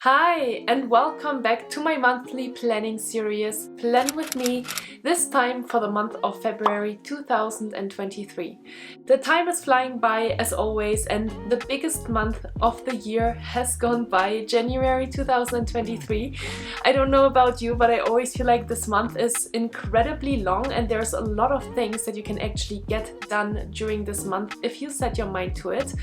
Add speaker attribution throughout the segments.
Speaker 1: Hi and welcome back to my monthly planning series, Plan With Me, this time for the month of February 2023. The time is flying by as always, and the biggest month of the year has gone by, January 2023. I don't know about you, but I always feel like this month is incredibly long and there's a lot of things that you can actually get done during this month if you set your mind to it.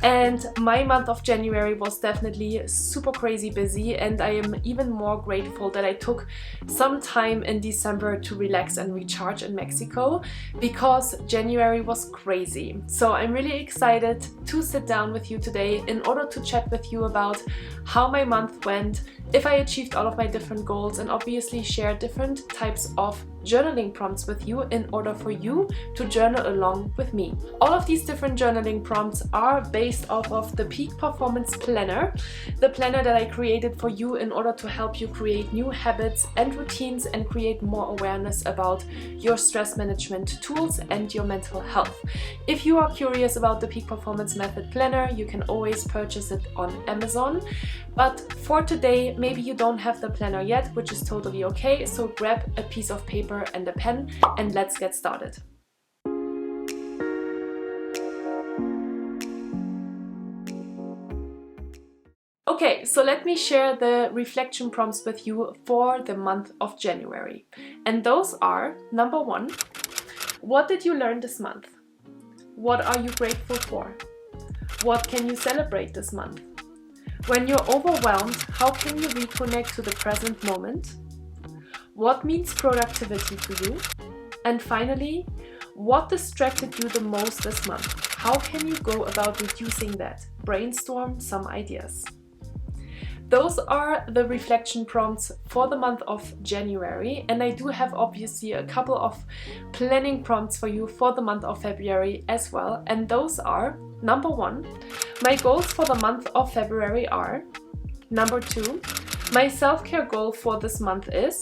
Speaker 1: And my month of January was definitely super crazy busy, and I am even more grateful that I took some time in December to relax and recharge in Mexico, because January was crazy. So I'm really excited to sit down with you today in order to chat with you about how my month went, if I achieved all of my different goals, and obviously share different types of journaling prompts with you in order for you to journal along with me. All of these different journaling prompts are based off of the Peak Performance Planner, the planner that I created for you in order to help you create new habits and routines and create more awareness about your stress management tools and your mental health. If you are curious about the Peak Performance Method Planner, you can always purchase it on Amazon. But for today, maybe you don't have the planner yet, which is totally okay, so grab a piece of paper and a pen and let's get started. Okay, so let me share the reflection prompts with you for the month of January. And those are: number 1, what did you learn this month? What are you grateful for? What can you celebrate this month? When you're overwhelmed, how can you reconnect to the present moment? What means productivity to you? And finally, what distracted you the most this month? How can you go about reducing that? Brainstorm some ideas. Those are the reflection prompts for the month of January, and I do have obviously a couple of planning prompts for you for the month of February as well, and those are: number 1, my goals for the month of February are; number 2, my self-care goal for this month is;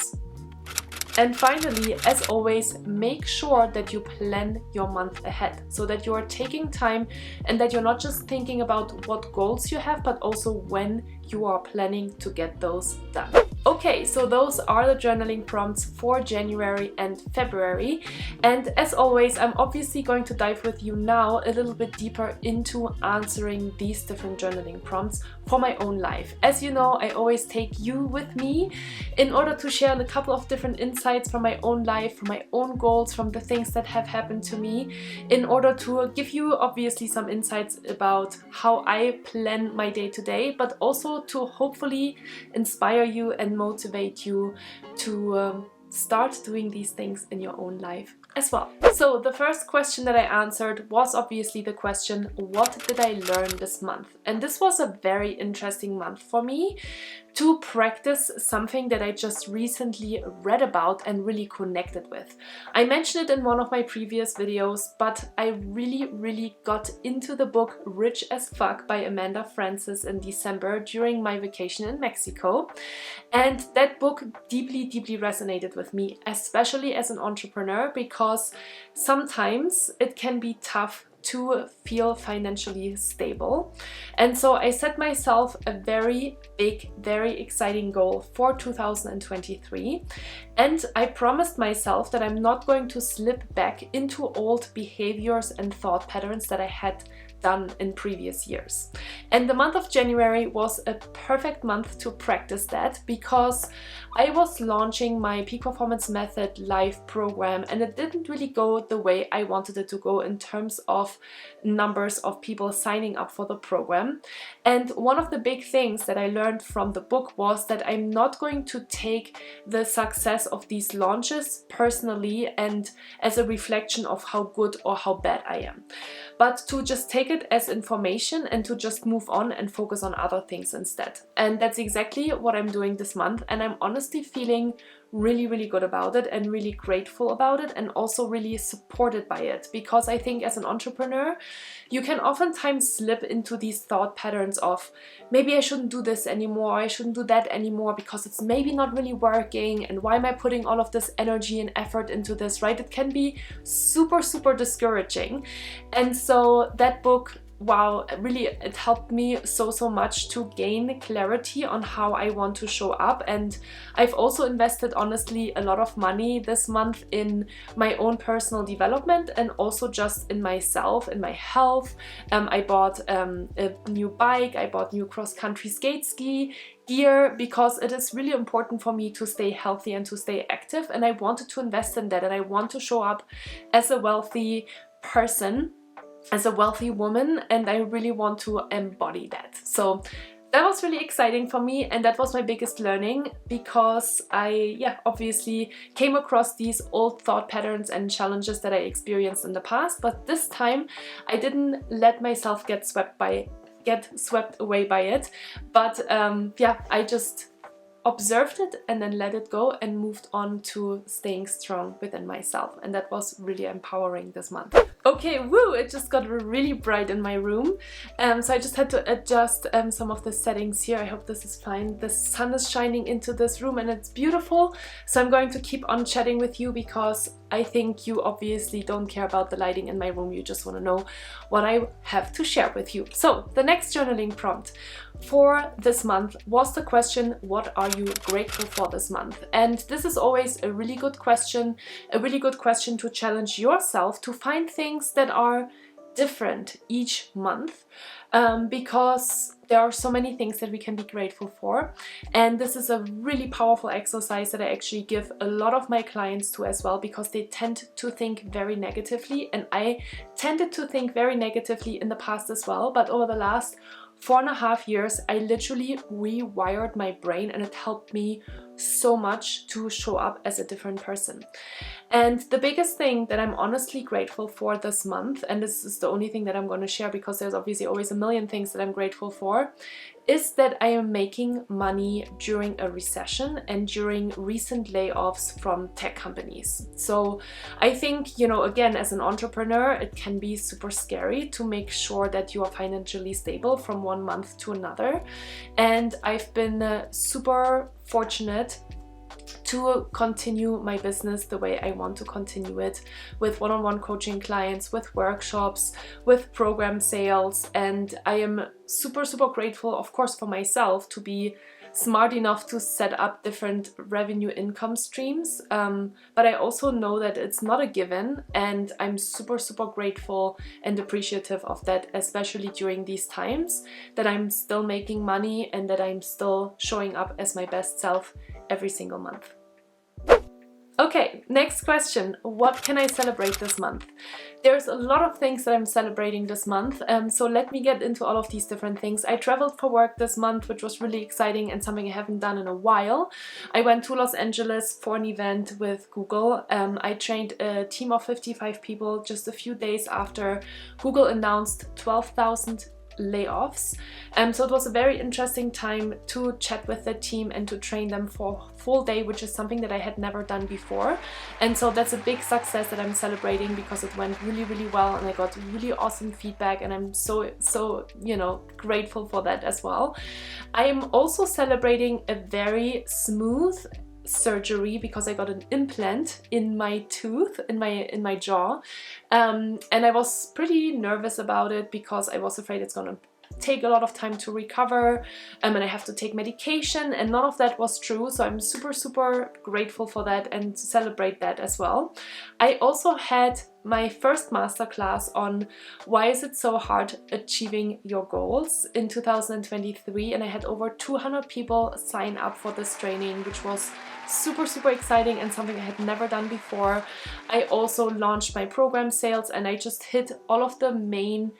Speaker 1: and finally, as always, make sure that you plan your month ahead so that you are taking time and that you're not just thinking about what goals you have, but also when you are planning to get those done. Okay, so those are the journaling prompts for January and February. And as always, I'm obviously going to dive with you now a little bit deeper into answering these different journaling prompts for my own life. As you know, I always take you with me in order to share a couple of different insights from my own life, from my own goals, from the things that have happened to me, in order to give you obviously some insights about how I plan my day to day, but also to hopefully inspire you and motivate you to start doing these things in your own life as well. So the first question that I answered was obviously the question, what did I learn this month? And this was a very interesting month for me to practice something that I just recently read about and really connected with. I mentioned it in one of my previous videos, but I really got into the book Rich as Fuck by Amanda Frances in December during my vacation in Mexico. And that book deeply resonated with me, especially as an entrepreneur, because sometimes it can be tough to feel financially stable. And so I set myself a very big, very exciting goal for 2023. And I promised myself that I'm not going to slip back into old behaviors and thought patterns that I had done in previous years. And the month of January was a perfect month to practice that, because I was launching my Peak Performance Method live program, and it didn't really go the way I wanted it to go in terms of numbers of people signing up for the program. And one of the big things that I learned from the book was that I'm not going to take the success of these launches personally and as a reflection of how good or how bad I am, but to just take it as information and to just move on and focus on other things instead. And that's exactly what I'm doing this month, and I'm honestly feeling really good about it and really grateful about it, and also really supported by it, because I think as an entrepreneur you can oftentimes slip into these thought patterns of maybe I shouldn't do this anymore, I shouldn't do that anymore because it's maybe not really working, and why am I putting all of this energy and effort into this, right? It can be super discouraging. And so that book wow, really it helped me so much to gain clarity on how I want to show up. And I've also invested honestly a lot of money this month in my own personal development and also just in myself, in my health. I bought a new bike, I bought new cross-country skate ski gear, because it is really important for me to stay healthy and to stay active, and I wanted to invest in that, and I want to show up as a wealthy person, as a wealthy woman, and I really want to embody that. So that was really exciting for me, and that was my biggest learning, because I obviously came across these old thought patterns and challenges that I experienced in the past, but this time I didn't let myself get swept away by it, but I just observed it and then let it go and moved on to staying strong within myself, and that was really empowering this month. Okay, woo, it just got really bright in my room, so I just had to adjust some of the settings here. I hope this is fine. The sun is shining into this room and it's beautiful, so I'm going to keep on chatting with you, because I think you obviously don't care about the lighting in my room, you just want to know what I have to share with you. So the next journaling prompt for this month was the question, what are you grateful for this month? And this is always a really good question to challenge yourself to find things that are different each month, because there are so many things that we can be grateful for, and this is a really powerful exercise that I actually give a lot of my clients to as well, because they tend to think very negatively, and I tended to think very negatively in the past as well, but over the last 4.5 years I literally rewired my brain, and it helped me so much to show up as a different person. And the biggest thing that I'm honestly grateful for this month, and this is the only thing that I'm going to share because there's obviously always a million things that I'm grateful for, is that I am making money during a recession and during recent layoffs from tech companies. So I think, you know, again, as an entrepreneur, it can be super scary to make sure that you are financially stable from one month to another. And I've been super fortunate to continue my business the way I want to continue it, with one-on-one coaching clients, with workshops, with program sales, and I am super grateful, of course, for myself to be smart enough to set up different revenue income streams, but I also know that it's not a given, and I'm super grateful and appreciative of that, especially during these times, that I'm still making money and that I'm still showing up as my best self every single month. Okay, next question. What can I celebrate this month? There's a lot of things that I'm celebrating this month, so let me get into all of these different things. I traveled for work this month, which was really exciting and something I haven't done in a while. I went to Los Angeles for an event with Google. I trained a team of 55 people just a few days after Google announced 12,000 layoffs. So it was a very interesting time to chat with the team and to train them for a full day, which is something that I had never done before. And so that's a big success that I'm celebrating, because it went really well and I got really awesome feedback, and I'm so you know, grateful for that as well. I am also celebrating a very smooth surgery, because I got an implant in my tooth, in my jaw, and I was pretty nervous about it because I was afraid it's gonna take a lot of time to recover, and I have to take medication, and none of that was true. So I'm super grateful for that and celebrate that as well. I also had my first masterclass on why is it so hard achieving your goals in 2023, and I had over 200 people sign up for this training, which was super exciting and something I had never done before. I also launched my program sales, and I just hit all of the main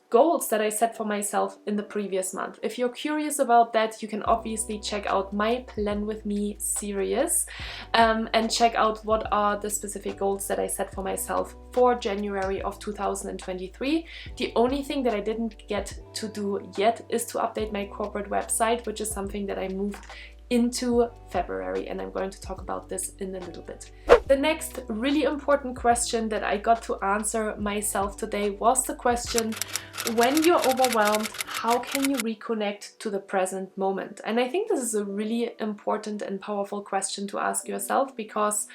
Speaker 1: goals that I set for myself in the previous month. If you're curious about that, you can obviously check out my Plan With Me series, and check out what are the specific goals that I set for myself for January of 2023. The only thing that I didn't get to do yet is to update my corporate website, which is something that I moved into February, and I'm going to talk about this in a little bit. The next really important question that I got to answer myself today was the question, when you're overwhelmed, how can you reconnect to the present moment? And I think this is a really important and powerful question to ask yourself, because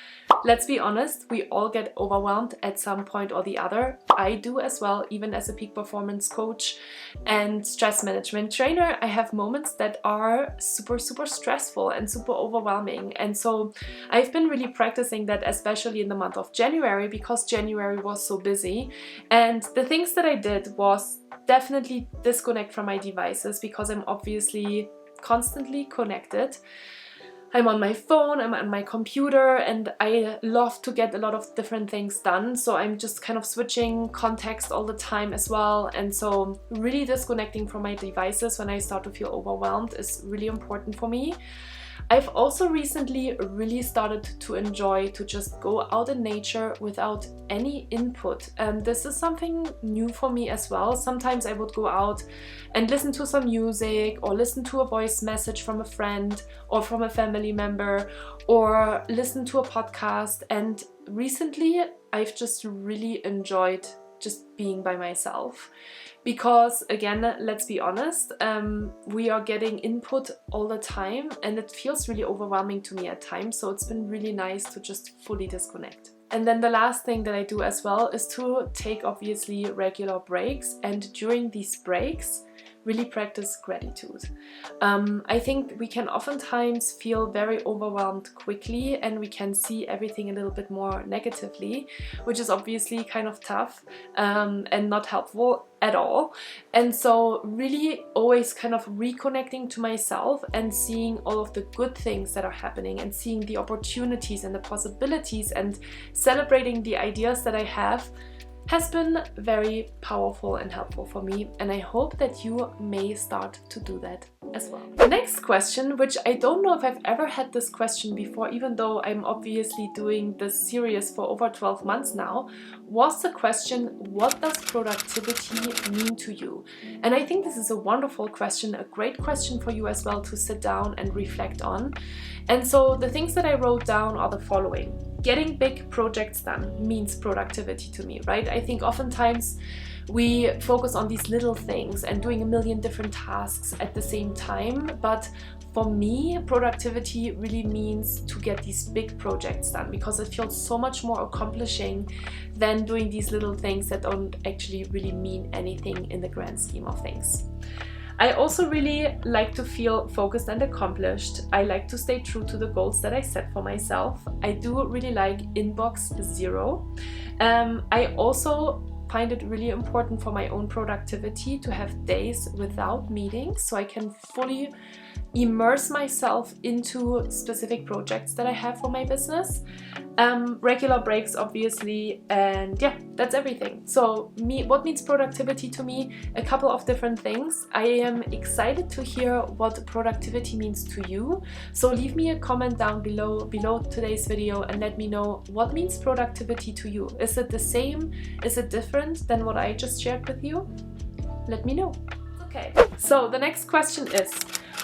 Speaker 1: let's be honest, we all get overwhelmed at some point or the other. I do as well, even as a peak performance coach and stress management trainer. I have moments that are super stressful and super overwhelming, and so I've been really practicing that, especially in the month of January, because January was so busy. And the things that I did was definitely disconnect from my devices, because I'm obviously constantly connected. I'm on my phone, I'm on my computer, and I love to get a lot of different things done. So I'm just kind of switching context all the time as well. And so really disconnecting from my devices when I start to feel overwhelmed is really important for me. I've also recently really started to enjoy to just go out in nature without any input. And this is something new for me as well. Sometimes I would go out and listen to some music, or listen to a voice message from a friend or from a family member, or listen to a podcast. And recently I've just really enjoyed just being by myself. Because again, let's be honest, we are getting input all the time, and it feels really overwhelming to me at times. So it's been really nice to just fully disconnect. And then the last thing that I do as well is to take obviously regular breaks, and during these breaks really practice gratitude. I think we can oftentimes feel very overwhelmed quickly, and we can see everything a little bit more negatively, which is obviously kind of tough and not helpful at all. And so really always kind of reconnecting to myself and seeing all of the good things that are happening, and seeing the opportunities and the possibilities, and celebrating the ideas that I have, has been very powerful and helpful for me, and I hope that you may start to do that as well. The next question, which I don't know if I've ever had this question before, even though I'm obviously doing this series for over 12 months now, was the question, what does productivity mean to you? And I think this is a wonderful question, a great question for you as well to sit down and reflect on. And so the things that I wrote down are the following. Getting big projects done means productivity to me, right? I think oftentimes we focus on these little things and doing a million different tasks at the same time. But for me, productivity really means to get these big projects done, because it feels so much more accomplishing than doing these little things that don't actually really mean anything in the grand scheme of things. I also really like to feel focused and accomplished. I like to stay true to the goals that I set for myself. I do really like inbox zero. I also find it really important for my own productivity to have days without meetings, so I can fully immerse myself into specific projects that I have for my business. Regular breaks, obviously, and yeah, that's everything. So what means productivity to me? A couple of different things. I am excited to hear what productivity means to you. So leave me a comment down below today's video and let me know what means productivity to you. Is it the same? Is it different than what I just shared with you? Let me know. Okay, so the next question is,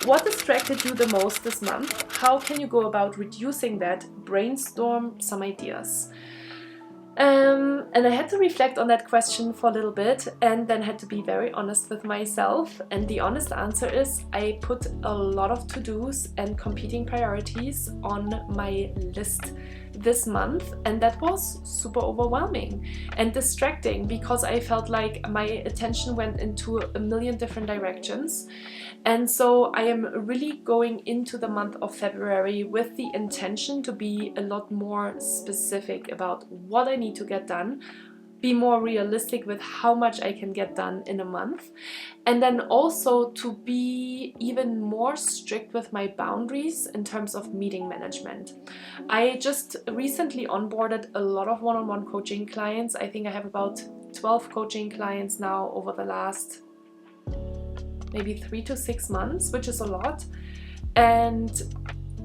Speaker 1: what distracted you the most this month? How can you go about reducing that? Brainstorm some ideas. And I had to reflect on that question for a little bit, and then had to be very honest with myself. And the honest answer is, I put a lot of to-dos and competing priorities on my list this month, and that was super overwhelming and distracting, because I felt like my attention went into a million different directions. And so I am really going into the month of February with the intention to be a lot more specific about what I need to get done, be more realistic with how much I can get done in a month, and then also to be even more strict with my boundaries in terms of meeting management. I just recently onboarded a lot of one-on-one coaching clients. I think I have about 12 coaching clients now over the last maybe 3 to 6 months, which is a lot. And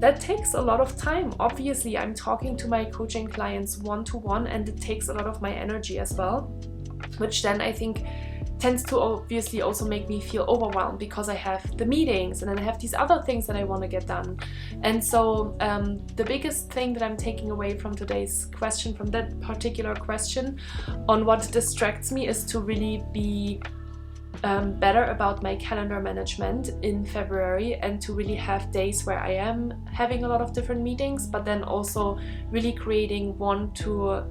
Speaker 1: that takes a lot of time. Obviously, I'm talking to my coaching clients one-to-one, and it takes a lot of my energy as well, which then I think tends to obviously also make me feel overwhelmed, because I have the meetings and then I have these other things that I want to get done. And so the biggest thing that I'm taking away from today's question, from that particular question on what distracts me, is to really be better about my calendar management in February, and to really have days where I am having a lot of different meetings, but then also really creating 1 to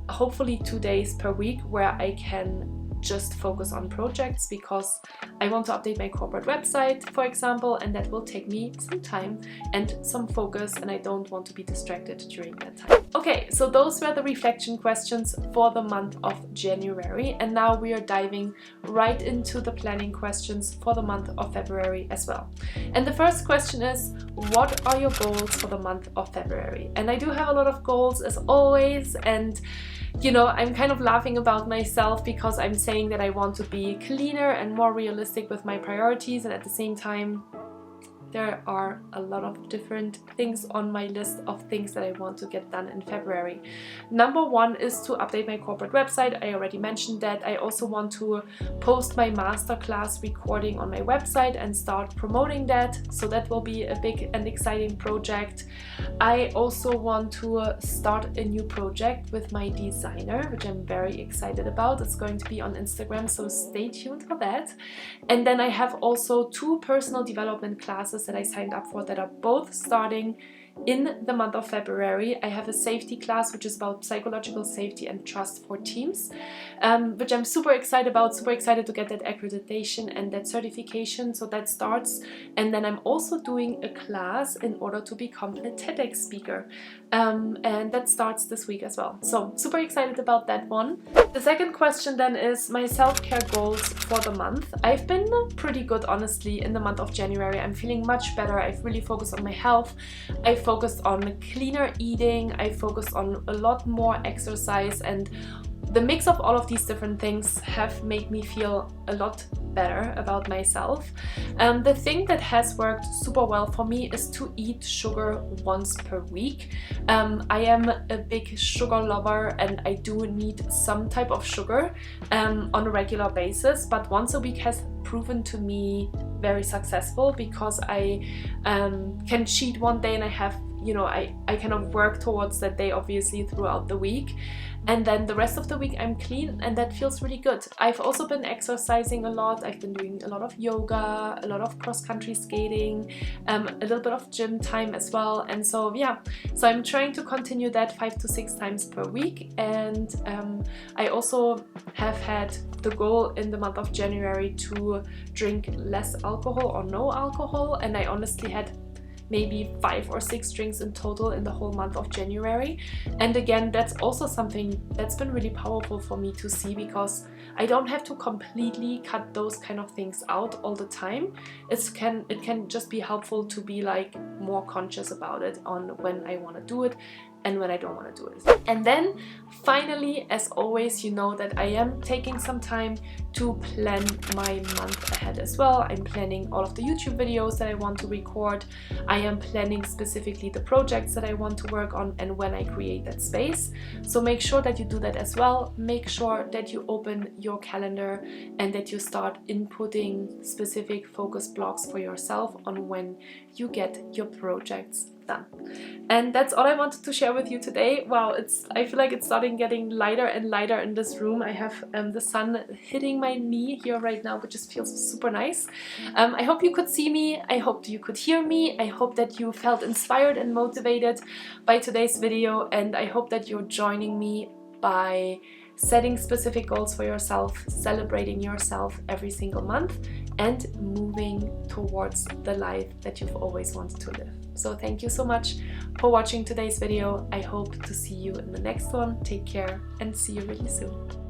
Speaker 1: hopefully 2 days per week where I can just focus on projects, because I want to update my corporate website, for example, and that will take me some time and some focus, and I don't want to be distracted during that time. Okay, so those were the reflection questions for the month of January, and now we are diving right into the planning questions for the month of February as well. And the first question is, what are your goals for the month of February? And I do have a lot of goals as always, and you know, I'm kind of laughing about myself because I'm saying that I want to be cleaner and more realistic with my priorities, and at the same time there are a lot of different things on my list of things that I want to get done in February. Number 1 is to update my corporate website. I already mentioned that. I also want to post my masterclass recording on my website and start promoting that. So that will be a big and exciting project. I also want to start a new project with my designer, which I'm very excited about. It's going to be on Instagram, so stay tuned for that. And then I have also 2 personal development classes that I signed up for that are both starting in the month of February. I have a safety class which is about psychological safety and trust for teams, which I'm super excited about, super excited to get that accreditation and that certification, so that starts. And then I'm also doing a class in order to become a TEDx speaker, and that starts this week as well, so super excited about that one. The second question then is my self-care goals for the month. I've been pretty good, honestly, in the month of January. I'm feeling much better. I've really focused on my health. I focused on cleaner eating. I focused on a lot more exercise, and the mix of all of these different things have made me feel a lot better about myself. The thing that has worked super well for me is to eat sugar once per week. I am a big sugar lover, and I do need some type of sugar on a regular basis, but once a week has proven to me very successful, because I can cheat one day and I have, you know, I kind of work towards that day obviously throughout the week, and then the rest of the week I'm clean, and that feels really good. I've also been exercising a lot. I've been doing a lot of yoga, a lot of cross-country skating, a little bit of gym time as well, and so yeah, so I'm trying to continue that 5 to 6 times per week. And I also have had the goal in the month of January to drink less alcohol or no alcohol, and I honestly had maybe 5 or 6 drinks in total in the whole month of January. And again, that's also something that's been really powerful for me to see, because I don't have to completely cut those kind of things out all the time. It can just be helpful to be like more conscious about it, on when I want to do it and when I don't want to do it. And then finally, as always, you know that I am taking some time to plan my month ahead as well. I'm planning all of the YouTube videos that I want to record. I am planning specifically the projects that I want to work on and when I create that space. So make sure that you do that as well. Make sure that you open your calendar and that you start inputting specific focus blocks for yourself on when you get your projects done. And that's all I wanted to share with you today. Wow, I feel like it's starting getting lighter and lighter in this room. I have the sun hitting my knee here right now, which just feels super nice. I hope you could see me. I hope you could hear me. I hope that you felt inspired and motivated by today's video, and I hope that you're joining me by setting specific goals for yourself, celebrating yourself every single month, and moving towards the life that you've always wanted to live. So thank you so much for watching today's video. I hope to see you in the next one. Take care and see you really soon.